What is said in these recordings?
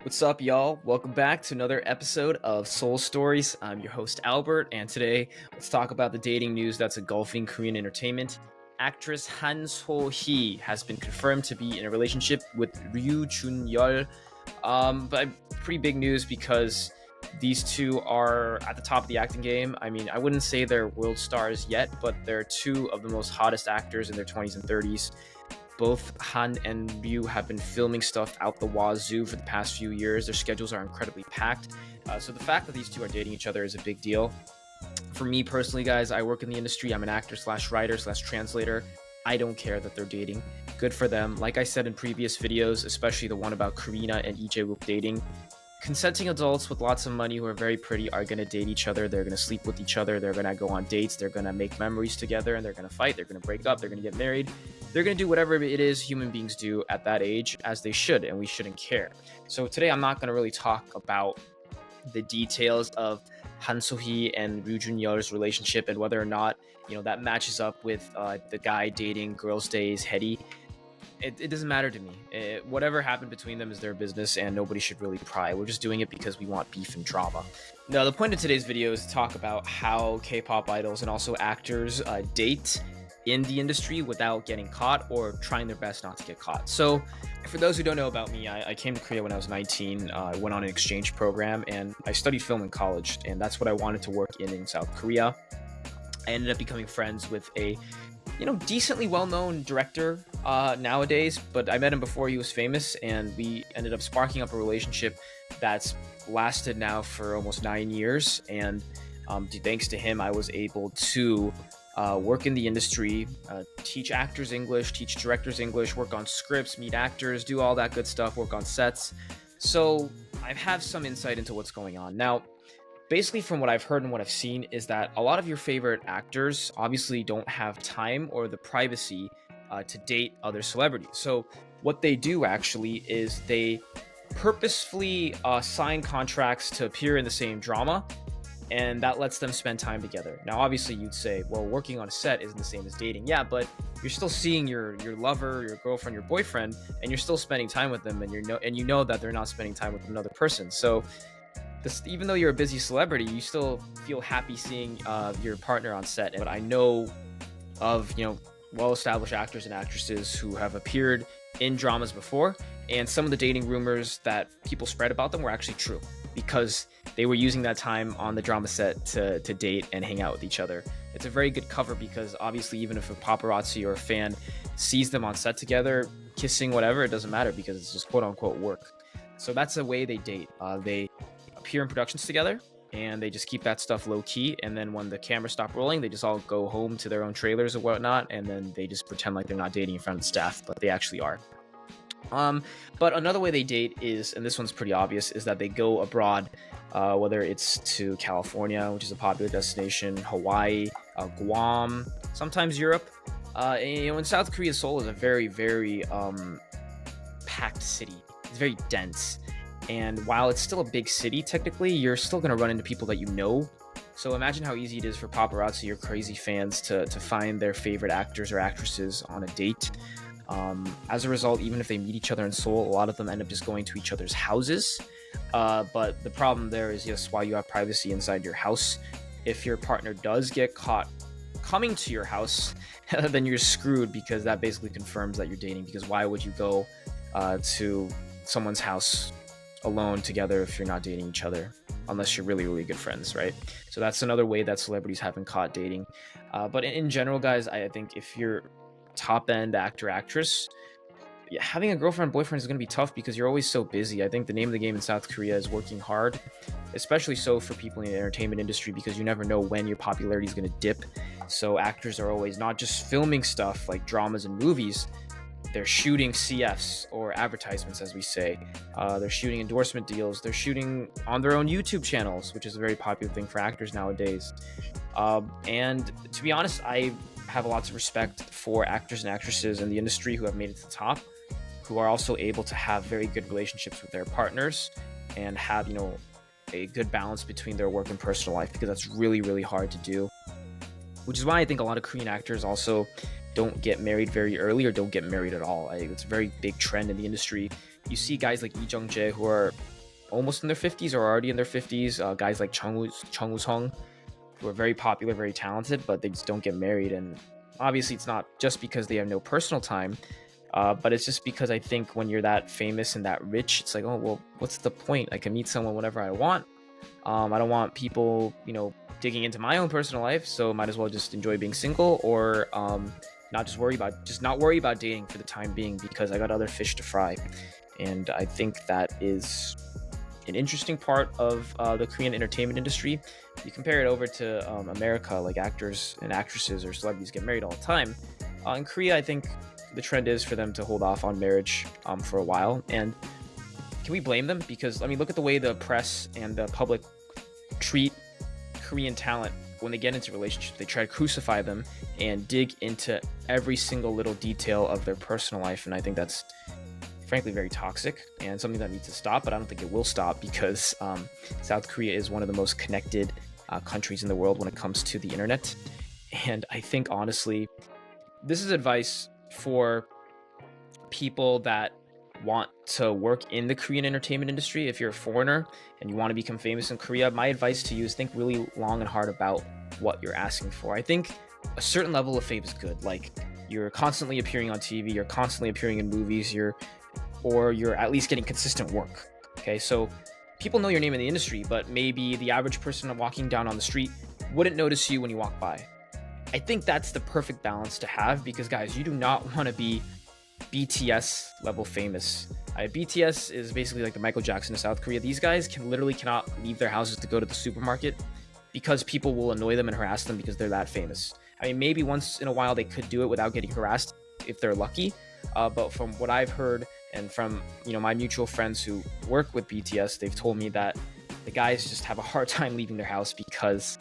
What's up, y'all? Welcome back to another episode of Soul Stories. I'm your host, Albert, and today let's talk about the dating news that's engulfing Korean entertainment. Actress Han So-hee has been confirmed to be in a relationship with Ryu Jun-yeol. But pretty big news because these two are at the top of the acting game. I mean, I wouldn't say they're world stars yet, but they're two of the most hottest actors in their 20s and 30s. Both Han and Ryu have been filming stuff out the wazoo for the past few years. Their schedules are incredibly packed. So the fact that these two are dating each other is a big deal. For me personally, guys, I work in the industry. I'm an actor / writer / translator. I don't care that they're dating. Good for them. Like I said in previous videos, especially the one about Karina and Lee Jae-wook dating, consenting adults with lots of money who are very pretty are going to date each other. They're going to sleep with each other. They're going to go on dates. They're going to make memories together, and they're going to fight. They're going to break up. They're going to get married. They're going to do whatever it is human beings do at that age, as they should, and we shouldn't care. So today I'm not going to really talk about the details of Han So-hee and Ryu Jun-yeol's relationship and whether or not, that matches up with the guy dating Girls' Day's Hedy. It doesn't matter to me. Whatever happened between them is their business, and nobody should really pry. We're just doing it because we want beef and drama. Now, the point of today's video is to talk about how K-pop idols and also actors date in the industry without getting caught or trying their best not to get caught. So, for those who don't know about me, I came to Korea when I was 19. I went on an exchange program, and I studied film in college, and that's what I wanted to work in South Korea. I ended up becoming friends with a decently well-known director nowadays, but I met him before he was famous, and we ended up sparking up a relationship that's lasted now for almost 9 years. And thanks to him, I was able to work in the industry, teach actors English, teach directors English, work on scripts, meet actors, do all that good stuff, work on sets. So I have some insight into what's going on. Now, basically, from what I've heard and what I've seen is that a lot of your favorite actors obviously don't have time or the privacy to date other celebrities. So what they do actually is they purposefully sign contracts to appear in the same drama, and that lets them spend time together. Now, obviously, you'd say, well, working on a set isn't the same as dating. Yeah, but you're still seeing your lover, your girlfriend, your boyfriend, and you're still spending time with them, and you know that they're not spending time with another person. So even though you're a busy celebrity, you still feel happy seeing your partner on set. But I know of well-established actors and actresses who have appeared in dramas before, and some of the dating rumors that people spread about them were actually true, because they were using that time on the drama set to date and hang out with each other. It's a very good cover because obviously even if a paparazzi or a fan sees them on set together, kissing, whatever, it doesn't matter because it's just quote-unquote work. So that's the way they date. They appear in productions together, and they just keep that stuff low-key, and then when the cameras stop rolling, they just all go home to their own trailers or whatnot, and then they just pretend like they're not dating in front of the staff, but they actually are. But another way they date is, and this one's pretty obvious, is that they go abroad, whether it's to California, which is a popular destination, Hawaii, Guam, sometimes Europe. In South Korea, Seoul is a very, very packed city. It's very dense. And while it's still a big city, technically, you're still going to run into people that you know. So imagine how easy it is for paparazzi or crazy fans to find their favorite actors or actresses on a date. As a result, even if they meet each other in Seoul, a lot of them end up just going to each other's houses. But the problem there is, yes, while you have privacy inside your house, if your partner does get caught coming to your house, then you're screwed, because that basically confirms that you're dating. Because why would you go to someone's house alone together if you're not dating each other, unless you're really, really good friends, right? So that's another way that celebrities have been caught dating. But in general, guys, I think if you're top-end actor, actress, having a girlfriend, boyfriend is going to be tough because you're always so busy. I think the name of the game in South Korea is working hard, especially so for people in the entertainment industry, because you never know when your popularity is going to dip. So actors are always not just filming stuff like dramas and movies, they're shooting CFs, or advertisements, as we say. They're shooting endorsement deals. They're shooting on their own YouTube channels, which is a very popular thing for actors nowadays. And to be honest, I have lots of respect for actors and actresses in the industry who have made it to the top, who are also able to have very good relationships with their partners and have, a good balance between their work and personal life, because that's really, really hard to do. Which is why I think a lot of Korean actors also don't get married very early, or don't get married at all. It's a very big trend in the industry. You see guys like Lee Jung-jae who are almost in their 50s or already in their 50s. Guys like Chung Woo-sung, who are very popular, very talented, but they just don't get married. And obviously, it's not just because they have no personal time, but it's just because I think when you're that famous and that rich, it's like, oh, well, what's the point? I can meet someone whenever I want. I don't want people, digging into my own personal life, so might as well just enjoy being single, or not worry about dating for the time being, because I got other fish to fry. And I think that is an interesting part of the Korean entertainment industry. You compare it over to America, like actors and actresses or celebrities get married all the time. In Korea, I think the trend is for them to hold off on marriage for a while. And can we blame them? Because, look at the way the press and the public treat Korean talent when they get into relationships. They try to crucify them and dig into every single little detail of their personal life. And I think that's frankly very toxic and something that needs to stop, but I don't think it will stop, because South Korea is one of the most connected countries in the world when it comes to the internet. And I think, honestly, this is advice for people that want to work in the Korean entertainment industry. If you're a foreigner and you want to become famous in Korea, my advice to you is think really long and hard about what you're asking for. I think a certain level of fame is good. Like, you're constantly appearing on TV, you're constantly appearing in movies, you're at least getting consistent work. Okay, so people know your name in the industry, but maybe the average person walking down on the street wouldn't notice you when you walk by. I think that's the perfect balance to have, because guys, you do not want to be BTS level famous. BTS is basically like the Michael Jackson of South Korea. These guys cannot leave their houses to go to the supermarket because people will annoy them and harass them because they're that famous. Maybe once in a while they could do it without getting harassed if they're lucky. But from what I've heard and from my mutual friends who work with BTS, they've told me that the guys just have a hard time leaving their house because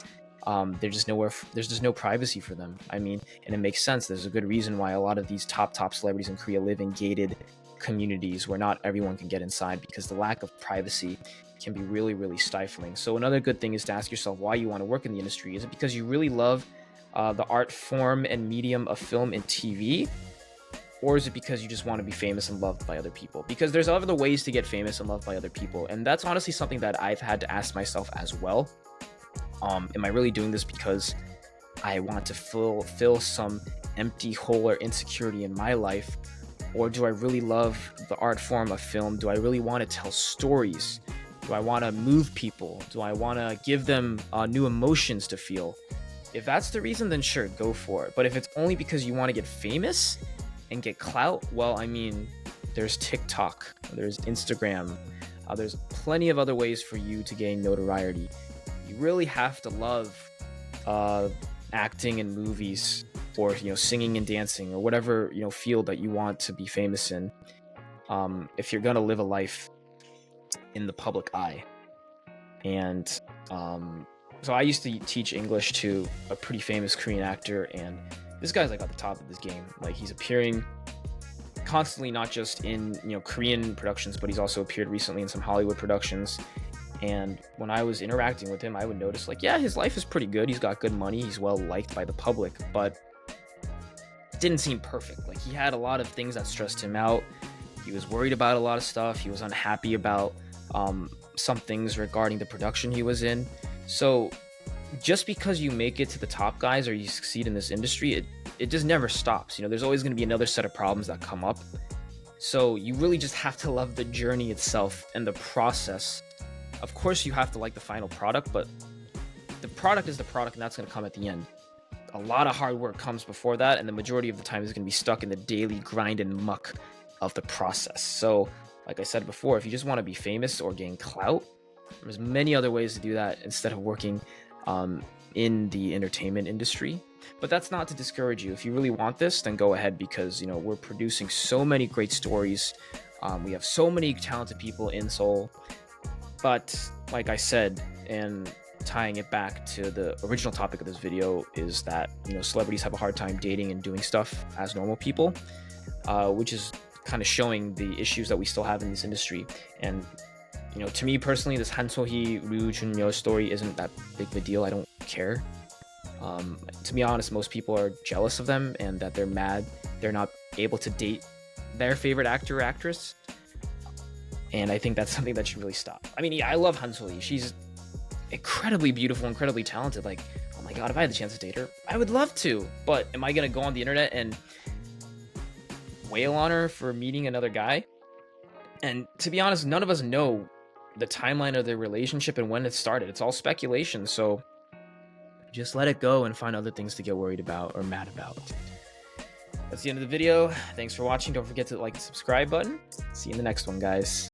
there's just no privacy for them. And it makes sense. There's a good reason why a lot of these top celebrities in Korea live in gated communities where not everyone can get inside, because the lack of privacy can be really, really stifling. So another good thing is to ask yourself why you want to work in the industry. Is it because you really love the art form and medium of film and TV? Or is it because you just want to be famous and loved by other people? Because there's other ways to get famous and loved by other people. And that's honestly something that I've had to ask myself as well. Am I really doing this because I want to fill some empty hole or insecurity in my life? Or do I really love the art form of film? Do I really want to tell stories? Do I want to move people? Do I want to give them new emotions to feel? If that's the reason, then sure, go for it. But if it's only because you want to get famous and get clout, well, there's TikTok, there's Instagram, there's plenty of other ways for you to gain notoriety. You really have to love acting in movies, or singing and dancing, or whatever field that you want to be famous in, if you're gonna live a life in the public eye. And so I used to teach English to a pretty famous Korean actor, and this guy's like at the top of his game. Like, he's appearing constantly, not just in Korean productions, but he's also appeared recently in some Hollywood productions. And when I was interacting with him, I would notice, like, yeah, his life is pretty good. He's got good money. He's well liked by the public, but it didn't seem perfect. Like, he had a lot of things that stressed him out. He was worried about a lot of stuff. He was unhappy about some things regarding the production he was in. So just because you make it to the top, guys, or you succeed in this industry, it just never stops. There's always going to be another set of problems that come up. So you really just have to love the journey itself and the process. Of course, you have to like the final product, but the product is the product, and that's going to come at the end. A lot of hard work comes before that, and the majority of the time is going to be stuck in the daily grind and muck of the process. So, like I said before, if you just want to be famous or gain clout, there's many other ways to do that instead of working in the entertainment industry. But that's not to discourage you. If you really want this, then go ahead, because we're producing so many great stories. We have so many talented people in Seoul. But like I said, and tying it back to the original topic of this video, is that celebrities have a hard time dating and doing stuff as normal people, which is kind of showing the issues that we still have in this industry. And to me personally, this So-hee Ryu Jun-yeol story isn't that big of a deal. I don't care. To be honest, most people are jealous of them, and that they're mad they're not able to date their favorite actor or actress. and I think that's something that should really stop. I mean, yeah, I love Han So-hee. She's incredibly beautiful, incredibly talented. Like, oh my god, if I had the chance to date her, I would love to. But am I gonna go on the internet and wail on her for meeting another guy? And to be honest, none of us know the timeline of their relationship and when it started. It's all speculation, so just let it go and find other things to get worried about or mad about. That's the end of the video. Thanks for watching. Don't forget to like the subscribe button. See you in the next one, guys.